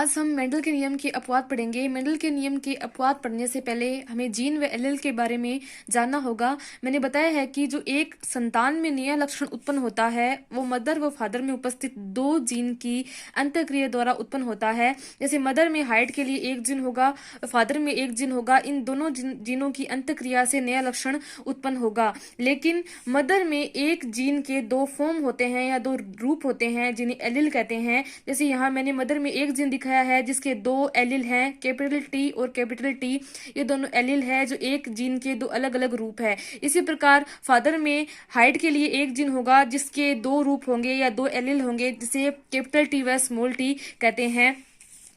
आज हम मेंडल के नियम के अपवाद पढ़ेंगे। मेंडल के नियम के अपवाद पढ़ने से पहले हमें जीन व एलील के बारे में जानना होगा। मैंने बताया है कि जो एक संतान में नया लक्षण उत्पन्न होता है वो मदर व फादर में उपस्थित दो जीन की अंतःक्रिया द्वारा उत्पन्न होता है। जैसे मदर में हाइट के लिए एक जीन होगा, फादर में एक जीन होगा। इन दोनों जीनों की अंतःक्रिया से नया लक्षण उत्पन्न होगा। लेकिन मदर में एक जीन के दो फॉर्म होते हैं या दो रूप होते हैं जिन्हें एलील कहते हैं। जैसे यहाँ मैंने मदर में एक जीन दिखाया है जिसके दो एलील हैं, कैपिटल टी और कैपिटल टी। ये दोनों एलील है जो एक जीन के दो अलग अलग रूप है। इसी प्रकार फादर में हाइट के लिए एक जीन होगा जिसके दो रूप होंगे या दो एलील होंगे जिसे कैपिटल टी व स्मॉल टी कहते हैं।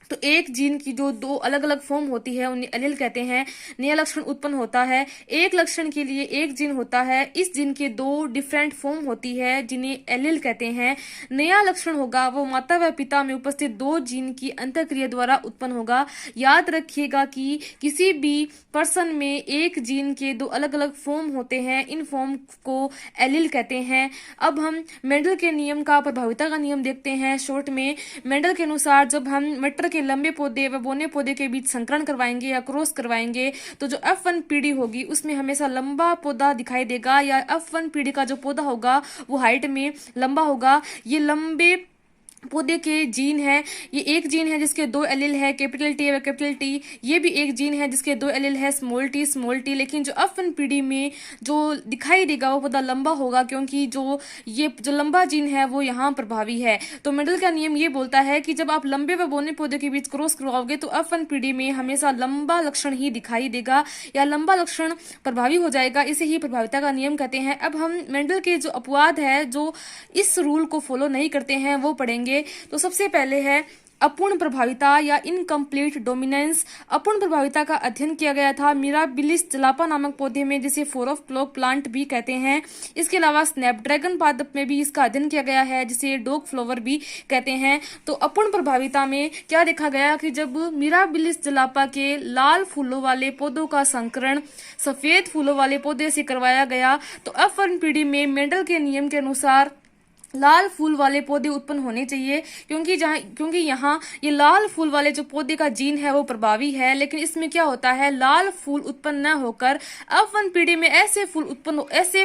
तो एक जीन की जो दो अलग अलग फॉर्म होती है उन्हें एलील कहते हैं। नया लक्षण उत्पन्न होता है, एक लक्षण के लिए एक जीन होता है। इस जीन के दो डिफरेंट फॉर्म होती है जिन्हें एलील कहते हैं। नया लक्षण होगा वो माता व पिता में उपस्थित दो जीन की अंतःक्रिया द्वारा उत्पन्न होगा। याद रखिएगा कि किसी भी पर्सन में एक जीन के दो अलग अलग फॉर्म होते हैं, इन फॉर्म को एलील कहते हैं। अब हम मेंडल के नियम का प्रभाविता का नियम देखते हैं शॉर्ट में। मेंडल के अनुसार जब हम मटर के लंबे पौधे व बोने पौधे के बीच संकरण करवाएंगे या क्रॉस करवाएंगे तो जो F1 पीढ़ी होगी उसमें हमेशा लंबा पौधा दिखाई देगा, या F1 पीढ़ी का जो पौधा होगा वो हाइट में लंबा होगा। ये लंबे पौधे के जीन है, ये एक जीन है जिसके दो एलील है, कैपिटल टी व कैपिटल टी। ये भी एक जीन है जिसके दो एलील है, स्मॉल टी। लेकिन जो F1 पीढ़ी में जो दिखाई देगा वो पौधा लंबा होगा क्योंकि ये जो लंबा जीन है वो यहाँ प्रभावी है। तो मेंडल का नियम ये बोलता है कि जब आप लंबे व बोने पौधे के बीच क्रॉस करवाओगे तो F1 पीढ़ी में हमेशा लंबा लक्षण ही दिखाई देगा या लंबा लक्षण प्रभावी हो जाएगा। इसे ही प्रभाविता का नियम कहते हैं। अब हम मेंडल के जो अपवाद है जो इस रूल को फॉलो नहीं करते हैं वो पढ़ेंगे। तो सबसे पहले है अपूर्ण प्रभाविता या इनकम्प्लीट डोमिनेंस। अपूर्ण प्रभाविता का अध्ययन किया गया था मिराबिलिस जलापा नामक पौधे में जिसे 4 ऑफ क्लॉक प्लांट भी कहते हैं। इसके अलावा स्नैपड्रैगन पादप में भी इसका अध्ययन किया गया है जिसे डॉग फ्लावर भी कहते हैं। तो अपूर्ण प्रभाविता में क्या देखा गया कि जब मिराबिलिस जलापा के लाल फूलों वाले पौधों का संकरण सफेद फूलों वाले पौधे से करवाया गया तो F1 पीढ़ी में मेंडल के नियम के अनुसार लाल फूल वाले पौधे उत्पन्न होने चाहिए क्योंकि यहाँ ये लाल फूल वाले जो पौधे का जीन है वो प्रभावी है। लेकिन इसमें क्या होता है, लाल फूल उत्पन्न न होकर F1 पीढ़ी में ऐसे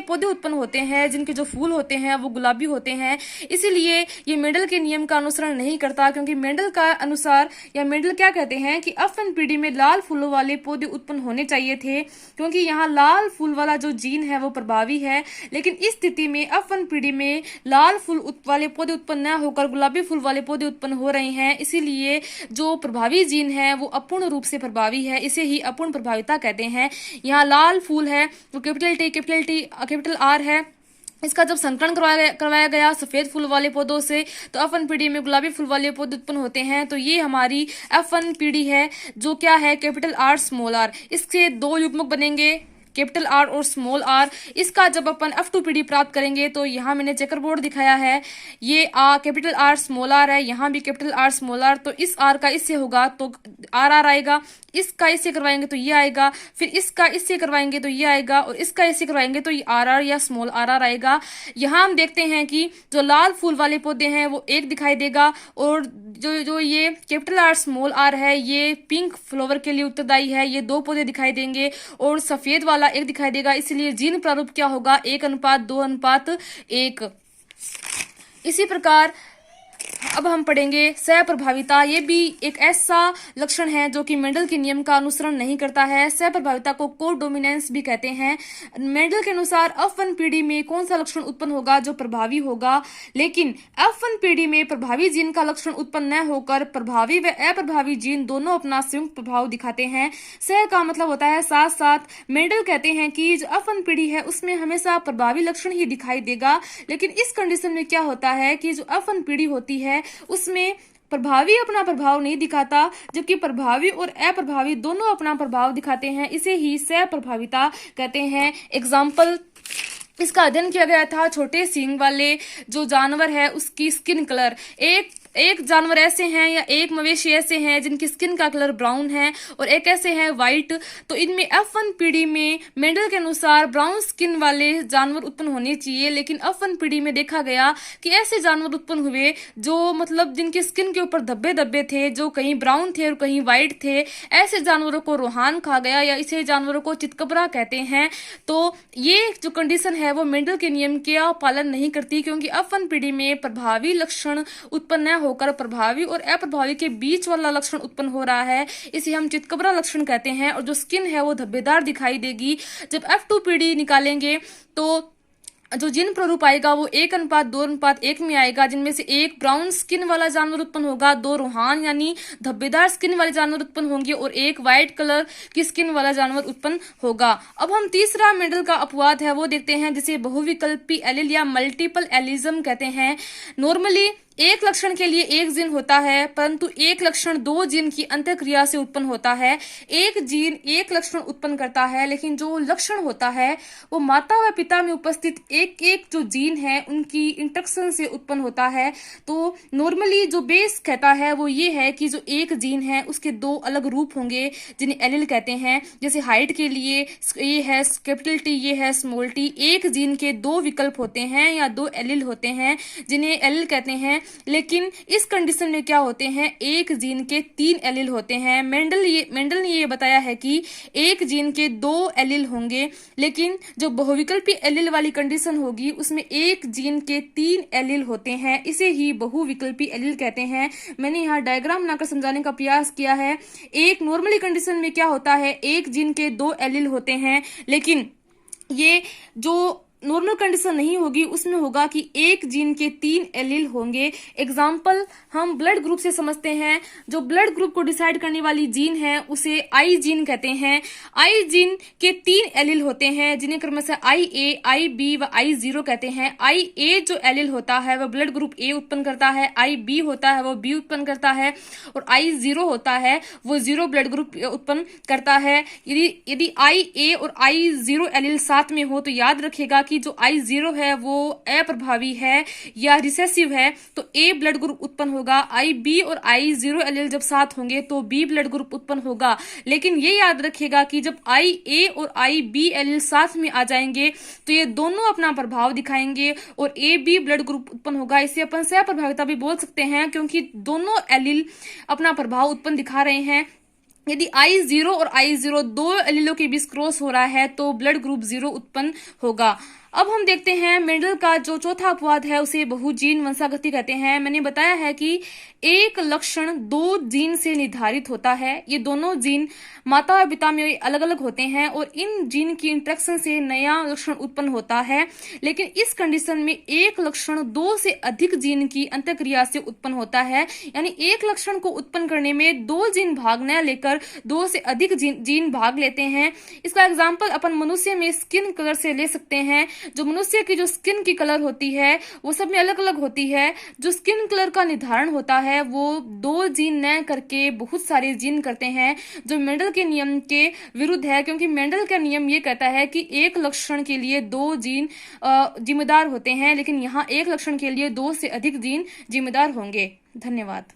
पौधे उत्पन्न होते हैं जिनके जो फूल होते हैं वो गुलाबी होते हैं। इसीलिए ये मेंडल के नियम का अनुसरण नहीं करता क्योंकि मेंडल का अनुसार या मेंडल क्या कहते हैं कि F1 पीढ़ी में लाल फूलों वाले पौधे उत्पन्न होने चाहिए थे क्योंकि यहाँ लाल फूल वाला जो जीन है वो प्रभावी है। लेकिन इस स्थिति में F1 पीढ़ी में लाल फूल वाले पौधे उत्पन्न न होकर गुलाबी फूल वाले पौधे उत्पन्न हो रहे हैं। इसीलिए जो प्रभावी जीन है वो अपूर्ण रूप से प्रभावी है। इसे ही अपूर्ण प्रभाविता कहते हैं। यहाँ लाल फूल है तो कैपिटल आर है। इसका जब संकरण करवाया गया सफेद फूल वाले पौधों से तो F1 पीढ़ी में गुलाबी फूल वाले पौधे उत्पन्न होते हैं। तो ये हमारी F1 पीढ़ी है जो क्या है, कैपिटल आर स्मॉल आर। इसके दो युग्मक बनेंगे, कैपिटल आर और स्मॉल आर। इसका जब अपन F2 पीढ़ी प्राप्त करेंगे तो यहाँ मैंने चेकर बोर्ड दिखाया है, ये कैपिटल आर स्मॉल आर है, यहाँ भी कैपिटल आर स्मॉल आर। तो इस आर का इससे होगा तो आर आएगा, इसका इससे करवाएंगे तो ये आएगा, फिर इसका इससे करवाएंगे तो ये आएगा और इसका इससे करवाएंगे तो ये आर या स्मॉल आर आएगा। यहाँ हम देखते हैं कि जो लाल फूल वाले पौधे हैं वो एक दिखाई देगा और जो ये कैपिटल आर स्मॉल आर है ये पिंक फ्लावर के लिए उत्तरदायी है, ये दो पौधे दिखाई देंगे और सफेद वाला एक दिखाई देगा। इसलिए जीन प्रारूप क्या होगा, 1:2:1। इसी प्रकार अब हम पढ़ेंगे सहप्रभाविता। ये भी एक ऐसा लक्षण है जो कि मेंडल के नियम का अनुसरण नहीं करता है। सहप्रभाविता को को डोमिनेंस भी कहते हैं। मेंडल के अनुसार F1 पीढ़ी में कौन सा लक्षण उत्पन्न होगा, जो प्रभावी होगा। लेकिन F1 पीढ़ी में प्रभावी जीन का लक्षण उत्पन्न न होकर प्रभावी व अप्रभावी जीन दोनों अपना संयुक्त प्रभाव दिखाते हैं। सह का मतलब होता है साथ साथ। मेंडल कहते हैं कि जो F1 पीढ़ी है उसमें हमेशा प्रभावी लक्षण ही दिखाई देगा। लेकिन इस कंडीशन में क्या होता है कि जो F1 पीढ़ी होती है उसमें प्रभावी अपना प्रभाव नहीं दिखाता जबकि प्रभावी और अप्रभावी दोनों अपना प्रभाव दिखाते हैं। इसे ही सहप्रभाविता कहते हैं। एग्जाम्पल, इसका अध्ययन किया गया था छोटे सींग वाले जो जानवर है उसकी स्किन कलर। एक एक जानवर ऐसे हैं या एक मवेशी ऐसे हैं जिनकी स्किन का कलर ब्राउन है और एक ऐसे हैं वाइट। तो इनमें F1 पीढ़ी में मेंडल के अनुसार ब्राउन स्किन वाले जानवर उत्पन्न होने चाहिए, लेकिन F1 पीढ़ी में देखा गया कि ऐसे जानवर उत्पन्न हुए जो मतलब जिनके स्किन के ऊपर धब्बे धब्बे थे, जो कहीं ब्राउन थे और कहीं वाइट थे। ऐसे जानवरों को रोहान खा गया या इसे जानवरों को चितकबरा कहते हैं। तो ये जो कंडीशन है वो मेंडल के नियम का पालन नहीं करती, क्योंकि F1 पीढ़ी में प्रभावी लक्षण उत्पन्न न होकर प्रभावी और अप्रभावी के बीच वाला लक्षण उत्पन्न हो रहा है। इसे हम चितकबरा लक्षण कहते हैं और जो स्किन है वो धब्बेदार दिखाई देगी। जब F2 पीढ़ी निकालेंगे तो जो जीन प्रारूप आएगा वो 1:2:1 में आएगा, जिनमें से एक ब्राउन स्किन वाला जानवर उत्पन्न होगा, 2 रोहान यानी धब्बेदार स्किन वाले जानवर उत्पन्न होंगे और एक व्हाइट कलर की स्किन वाला जानवर उत्पन्न होगा। अब हम तीसरा मेंडल का अपवाद है वो देखते हैं, जिसे बहुविकल्पी एलील या मल्टीपल एलिज्म कहते हैं। नॉर्मली एक लक्षण के लिए एक जीन होता है, परंतु एक लक्षण 2 जीन की अंतःक्रिया से उत्पन्न होता है। एक जीन एक लक्षण उत्पन्न करता है, लेकिन जो लक्षण होता है वो माता व पिता में उपस्थित एक एक जो जीन है उनकी इंटरेक्शन से उत्पन्न होता है। तो नॉर्मली जो बेस कहता है वो ये है कि जो एक जीन है उसके 2 अलग रूप होंगे जिन्हें एलील कहते हैं। जैसे हाइट के लिए ये है कैपिटल टी, ये है स्मॉल टी। एक जीन के 2 विकल्प होते हैं या 2 एलील होते हैं जिन्हें एलील कहते हैं। लेकिन इस कंडीशन में क्या होते हैं, एक जीन के 3 एलील होते हैं। मेंडल ने ये बताया है कि एक जीन के 2 एलील होंगे, लेकिन जो बहुविकल्पी एलील वाली कंडीशन होगी उसमें एक जीन के 3 एलील होते हैं। इसे ही बहुविकल्पी एलील कहते हैं। मैंने यहाँ डायग्राम बनाकर समझाने का प्रयास किया है। एक नॉर्मली कंडीशन में क्या होता है, एक जीन के 2 एलील होते हैं, लेकिन ये जो नॉर्मल कंडीशन नहीं होगी उसमें होगा कि एक जीन के 3 एलील होंगे। एग्जाम्पल हम ब्लड ग्रुप से समझते हैं। जो ब्लड ग्रुप को डिसाइड करने वाली जीन है उसे आई जीन कहते हैं। आई जीन के 3 एलील होते हैं जिन्हें क्रमशः IA, IB व I0 कहते हैं। IA जो एलील होता है वह ब्लड ग्रुप A उत्पन्न करता है, IB होता है वो B उत्पन्न करता है और I0 होता है वो 0 ब्लड ग्रुप उत्पन्न करता है। यदि IA और I0 एलील साथ में हो तो याद रखेगा कि जो I0 है वो अप्रभावी है या रिसेसिव है, तो A ब्लड ग्रुप उत्पन्न होगा। IB और I0 एलील जब साथ होंगे तो B ब्लड ग्रुप उत्पन्न होगा। लेकिन ये याद रखेगा कि जब IA और IB एलील साथ में आ जाएंगे तो ये दोनों अपना प्रभाव दिखाएंगे और AB ब्लड ग्रुप उत्पन्न होगा। इसे अपन सहप्रभाविता भी बोल सकते हैं, क्योंकि दोनों एलील अपना प्रभाव उत्पन्न दिखा रहे हैं। यदि I0 और I0 2 एलीलों के बीच क्रॉस हो रहा है तो ब्लड ग्रुप 0 उत्पन्न होगा। अब हम देखते हैं मेंडल का जो चौथा अपवाद है उसे बहुजीन वंशागति कहते हैं। मैंने बताया है कि एक लक्षण 2 जीन से निर्धारित होता है। ये दोनों जीन माता और पिता में अलग अलग होते हैं और इन जीन की इंटरेक्शन से नया लक्षण उत्पन्न होता है। लेकिन इस कंडीशन में एक लक्षण 2 से अधिक जीन की अंतःक्रिया से उत्पन्न होता है, यानी एक लक्षण को उत्पन्न करने में 2 जीन भाग न लेकर 2 से अधिक जीन भाग लेते हैं। इसका एग्जाम्पल अपन मनुष्य में स्किन कलर से ले सकते हैं। जो मनुष्य की जो स्किन की कलर होती है वो सब में अलग अलग होती है। जो स्किन कलर का निर्धारण होता है वो 2 जीन न करके बहुत सारे जीन करते हैं, जो मेंडल के नियम के विरुद्ध है, क्योंकि मेंडल का नियम ये कहता है कि एक लक्षण के लिए 2 जीन जिम्मेदार होते हैं, लेकिन यहाँ एक लक्षण के लिए 2 से अधिक जीन जिम्मेदार होंगे। धन्यवाद।